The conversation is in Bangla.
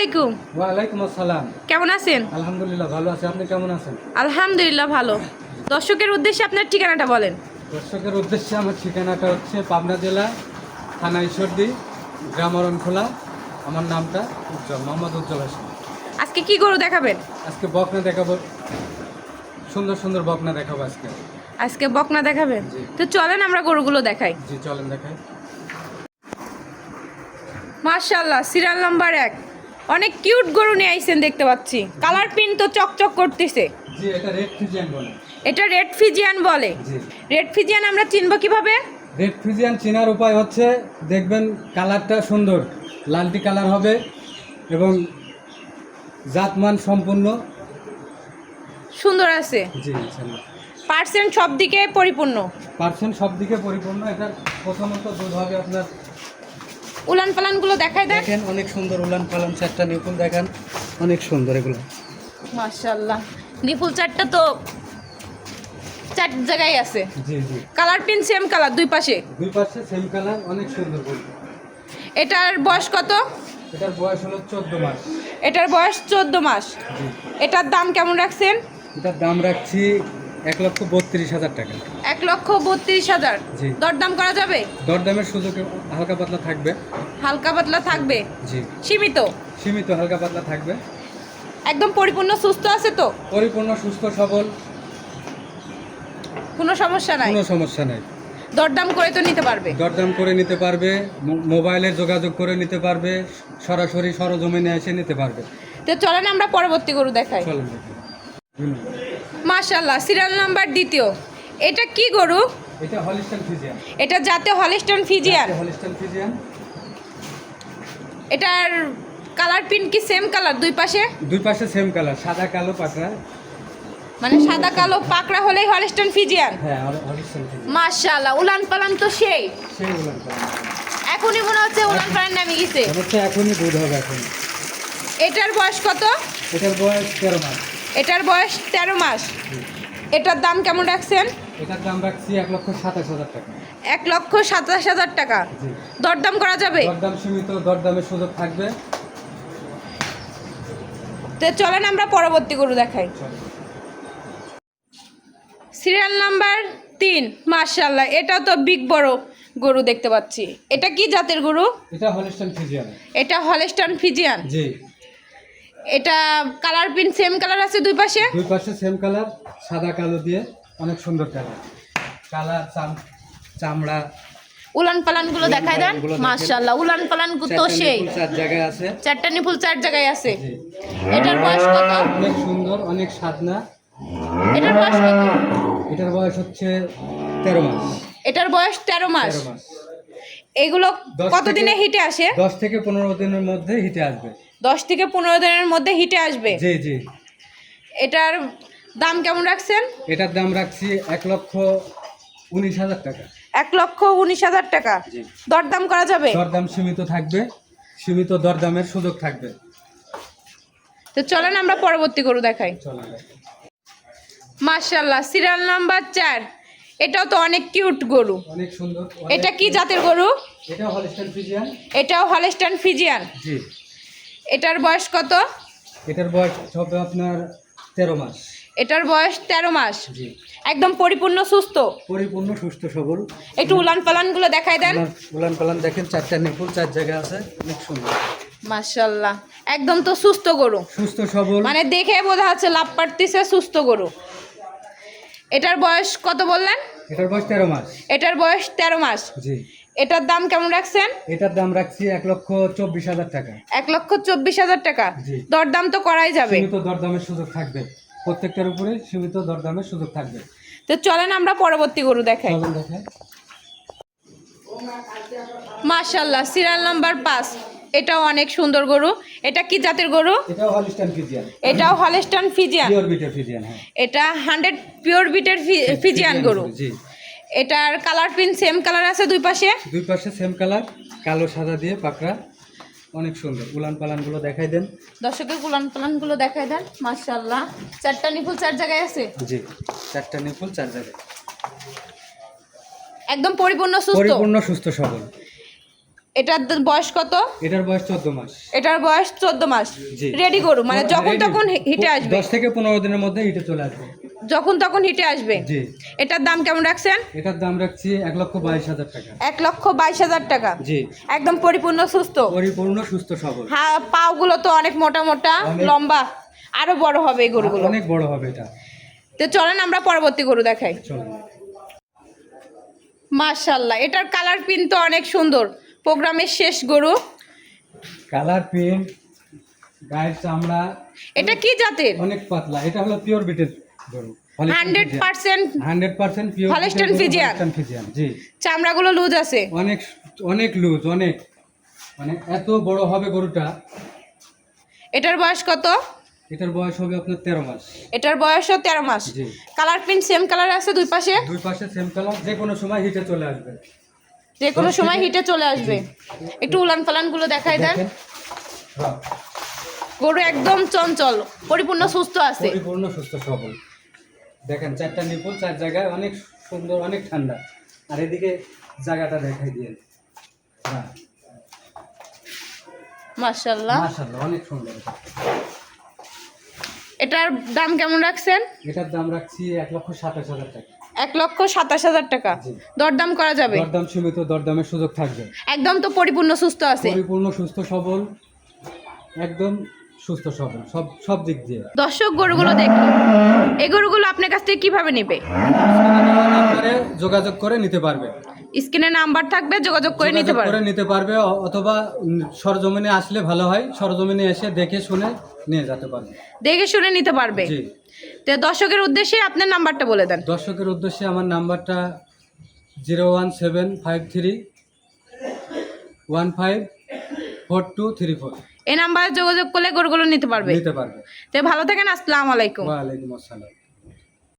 আলাইকুম। ওয়ালাইকুম আসসালাম। কেমন আছেন? আলহামদুলিল্লাহ ভালো আছি, আপনি কেমন আছেন? আলহামদুলিল্লাহ ভালো। দর্শকের উদ্দেশ্যে আপনার ঠিকানাটা বলেন। দর্শকের উদ্দেশ্যে আমার ঠিকানাটা হচ্ছে পাবনা জেলা, থানা ঈশ্বরদী, গ্রাম অরণখোলা। আমার নামটা উজ্জ্বল, মোহাম্মদ উজ্জ্বল হাসান। আজকে কি গরু দেখাবেন? আজকে বকনা দেখাবো, সুন্দর সুন্দর বকনা দেখাবো আজকে। আজকে বকনা দেখাবেন? তো চলেন আমরা গরুগুলো দেখাই। জি চলেন দেখাই। মাশাআল্লাহ, সিরিয়াল নাম্বার 1 অনেক কিউট গরু নিয়ে আইছেন দেখতে পাচ্ছি। কালার প্রিন্ট তো চকচক করতেছে। জি এটা রেড ফিজিয়ান বলে। এটা রেড ফিজিয়ান বলে। জি রেড ফিজিয়ান আমরা চিনব কিভাবে? রেড ফিজিয়ান চেনার উপায় হচ্ছে, দেখবেন কালারটা সুন্দর লালটি কালার হবে এবং জাতমান সম্পূর্ণ সুন্দর আছে। জি ইনশাআল্লাহ। পার্সেন্ট সব দিকে পরিপূর্ণ। পার্সেন্ট সব দিকে পরিপূর্ণ। এটার প্রথমত দুধ হবে আপনার, উলান পালানগুলো দেখাই দেন। দেখেন অনেক সুন্দর উলান পালান, চারটা নিপুল দেখেন অনেক সুন্দর এগুলো। মাশাআল্লাহ, নিপুল চারটা তো চার জায়গায় আছে। জি জি কালার প্রিন্ট সেম কালার দুই পাশে। দুই পাশে সেম কালার, অনেক সুন্দর গরু। এটার বয়স কত? এটার বয়স হলো 14 মাস। এটার বয়স 14 মাস। জি এটার দাম কেমন রাখছেন? এটার দাম রাখছি 1,32,000 টাকা। 1,32,000। জি। দরদাম করা যাবে? দরদামের সুযোগ হালকা পাতলা থাকবে। হালকা পাতলা থাকবে? জি সীমিত? সীমিত হালকা পাতলা থাকবে। একদম পরিপূর্ণ সুস্থ আছে তো? পরিপূর্ণ সুস্থ সবল, কোনো সমস্যা নাই? কোনো সমস্যা নাই। দরদাম করে তো নিতে পারবে? দরদাম করে নিতে পারবে, মোবাইলে যোগাযোগ করে নিতে পারবে, সরাসরি সরজমিনে এসে নিতে পারবে। তো চলেন আমরা পরবর্তী গরু দেখাই। চলেন দেখি। মাশাআল্লাহ, সিরিয়াল নাম্বার 2। এটা কি গরু? এটা হলিস্টাইন ফিজিয়ান। এটা জাতে হলিস্টাইন ফিজিয়ান। Holstein Friesian. এটার কালার প্রিন্ট কি সেম কালার দুই পাশে? দুই পাশে সেম কালার, সাদা কালো পাকড়া। মানে সাদা কালো পাকড়া হলেই হলিস্টাইন ফিজিয়ান। হ্যাঁ হলিস্টাইন ফিজিয়ান। মাশাআল্লাহ, উলান পালান তো সেই উলান পালান। এখনই মনে হচ্ছে উলান পালান নামে গেছে। হচ্ছে এখনই দুধ হবে এখন। এটার বয়স কত? এটার বয়স 13 মাস। এটার বয়স 13 মাস। এটার দাম কেমন রাখছেন? এটার দাম রাখছি 1,27,000 টাকা। 1,27,000 টাকা। জি। দরদাম করা যাবে? দরদাম সীমিত, দরদামের সুযোগ থাকবে। তো চলেন আমরা পরবর্তী গরু দেখাই। Serial number 3। মাশাআল্লাহ, এটা তো বিগ বড় গরু দেখতে পাচ্ছি। এটা কি জাতের গরু? এটা হলিস্টাইন ফিজিয়ান। এটা হলিস্টাইন ফিজিয়ান। জি। এটা কালার প্রিন্ট সেম কালার আছে দুই পাশে? দুই পাশে সেম কালার, সাদা কালো দিয়ে অনেক সুন্দর কালার। কালার চামড়া, উলান পালান গুলো দেখাই দেন। মাশাআল্লাহ, উলান পালান তো সেই চার জায়গায় আছে। চারটা নিপুল চার জায়গায় আছে। জি। এটার বয়স কত? অনেক সুন্দর, অনেক সাদনা। এটার বয়স কত? এটার বয়স হচ্ছে 13 মাস। এটার বয়স 13 মাস। 13 মাস। এগুলো কতদিনে হিটে আসে? 10 থেকে 15 দিনের মধ্যে হিটে আসবে। 10 থেকে 15 দিনের মধ্যে হিটে আসবে। জি জি। এটার দাম কেমন রাখছেন? এটার দাম রাখছি 1,19,000 টাকা। 1,19,000 টাকা। জি। দরদাম করা যাবে? দরদাম সীমিত থাকবে, সীমিত দরদামের সুযোগ থাকবে। তো চলেন আমরা পরবর্তী গরু দেখাই। চলেন। মাশাআল্লাহ, সিরিয়াল নাম্বার 4। এটাও তো অনেক কিউট গরু। অনেক সুন্দর। এটা কি জাতের গরু? এটা হলিস্টাইন ফিজিয়ান। এটাও হলিস্টাইন ফিজিয়ান। জি। এটার বয়স কত? এটার বয়স হবে আপনার 13 মাস। এটার বয়স 13 মাস। জি। একদম পরিপূর্ণ সুস্থ? পরিপূর্ণ সুস্থ সবল। একটু উলান পালান গুলো দেখাই দেন। উলান পালান দেখেন, চারটা নিপুল চার জায়গায় আছে, অনেক সুন্দর। মাশাআল্লাহ, একদম তো সুস্থ গরু, সুস্থ সবল। মানে দেখে বোঝা যাচ্ছে লাভ পাড়তিছে, সুস্থ গরু। এটার বয়স কত বললেন? এটার বয়স 13 মাস। এটার বয়স 13 মাস। জি। এটার দাম কেমন রাখছেন? এটার দাম রাখছি 1,24,000 টাকা। 1,24,000 টাকা। জি। দরদাম তো করাই যাবে? সীমিত দরদামের সুযোগ থাকবে, প্রত্যেকটার উপরে সীমিত দরদামের সুযোগ থাকবে। তো চলেন আমরা পরবর্তী গরু দেখাই। চলুন দেখেন। মাশাআল্লাহ, সিরিয়াল নাম্বার 5। এটাও অনেক সুন্দর গরু। এটা কি জাতের গরু? এটাও হলিস্টাইন ফিজিয়ান। এটাও হলিস্টাইন ফিজিয়ান। পিওর বিটের ফিজিয়ান। হ্যাঁ। এটা 100 পিওর বিটের ফিজিয়ান গরু। জি। এটার কালার প্রিন্ট সেম কালার আছে দুই পাশে? দুই পাশে সেম কালার, কালো সাদা দিয়ে পাকড়া, অনেক সুন্দর। উলান পালানগুলো দেখাই দেন। দর্শকের উলান পালানগুলো দেখাই দেন। মাশাআল্লাহ, চারটা নিপুল চার জায়গায় আছে। জি। চারটা নিপুল চার জায়গায়। একদম পরিপূর্ণ সুস্থ? পরিপূর্ণ সুস্থ সবল। এটার বয়স কত? এটার বয়স 14 মাস। এটার বয়স 14 মাস। জি। রেডি গরু, মানে যখন Ready। তখন হিটে আসবে। 10 থেকে 15 দিনের মধ্যে হিটে চলে আসবে। যখন তখন হিটে আসবে। জি। এটার দাম কেমন রাখছেন? এটার দাম রাখছি 1,22,000 টাকা। 1,22,000 টাকা। জি। একদম পরিপূর্ণ সুস্থ। পরিপূর্ণ সুস্থ সবল। হ্যাঁ, পাগুলো তো অনেক মোটা মোটা, অনেক। লম্বা, আরো বড় হবে এই গরুগুলো। অনেক বড় হবে এটা। তো চলেন আমরা পরবর্তী গরু দেখাই। চলুন। মাশাআল্লাহ, এটার কালার প্রিন্ট তো অনেক সুন্দর। প্রোগ্রামের শেষ গরু। কালার প্রিন্ট, গায়ের চামড়া এটা কি জাতের? অনেক পাতলা। এটা হলো পিওর বিটের গরু। 100% 100% পিওর হলস্টাইন ফ্রিজিয়ান। ফ্রিজিয়ান। জি। চামড়াগুলো লুজ আছে। অনেক অনেক লুজ, অনেক, মানে এত বড় হবে গরুটা। এটার বয়স কত? এটার বয়স হবে আপনার 13 মাস। এটার বয়সও 13 মাস। জি। কালার প্রিন্ট সেম কালার আছে দুই পাশে। দুই পাশে সেম কালার, যে কোনো সময় হিটে চলে আসবে। যে কোনো 10 সময় থেকে- হিটে চলে আসবে। একটু উলান পালান গুলো দেখাই দেন। দেখেন। হ্যাঁ, গরু একদম চঞ্চল, পরিপূর্ণ সুস্থ আছে। পরিপূর্ণ সুস্থ সবল। দেখেন 4টা নিপুল 4 জায়গায়, অনেক সুন্দর, অনেক ঠান্ডা। আর এদিকে জায়গাটা দেখাই দিয়ে। হ্যাঁ, মাশাআল্লাহ। মাশাআল্লাহ, অনেক সুন্দর এটা। এটার দাম কেমন রাখছেন? এটার দাম রাখছি 1,27,000 টাকা। 1,27,000 টাকা। জি। দরদাম করা যাবে? দরদাম সীমিত, দরদামের সুযোগ থাকবে। একদম তো পরিপূর্ণ সুস্থ আছে। পরিপূর্ণ সুস্থ সবল, একদম সুস্থ সবল, সব দিক দিয়ে। দর্শক গরুগুলো দেখুন, এই গরুগুলো আপনার কাছ থেকে কিভাবে নেবে? নাম্বারে যোগাযোগ করে নিতে পারবে। স্ক্রিনে নাম্বার থাকবে, যোগাযোগ করে নিতে যোগাযোগ করে পারবে। নিতে পারবে, অথবা সরজমিনে আসলে ভালো হয়। সরজমিনে এসে দেখে শুনে নিয়ে যেতে পারবে। দেখে শুনে নিতে পারবে। জি। তো দর্শকের উদ্দেশ্যে আপনার নাম্বারটা বলে দেন। দর্শকের উদ্দেশ্যে আমার নাম্বারটা 01753 154234। এই নাম্বারে যোগাযোগ করলে গরুগুলো নিতে পারবে। নিতে পারবে। তো ভালো থাকেন, আসসালামু আলাইকুম। ওয়ালাইকুম আসসালাম।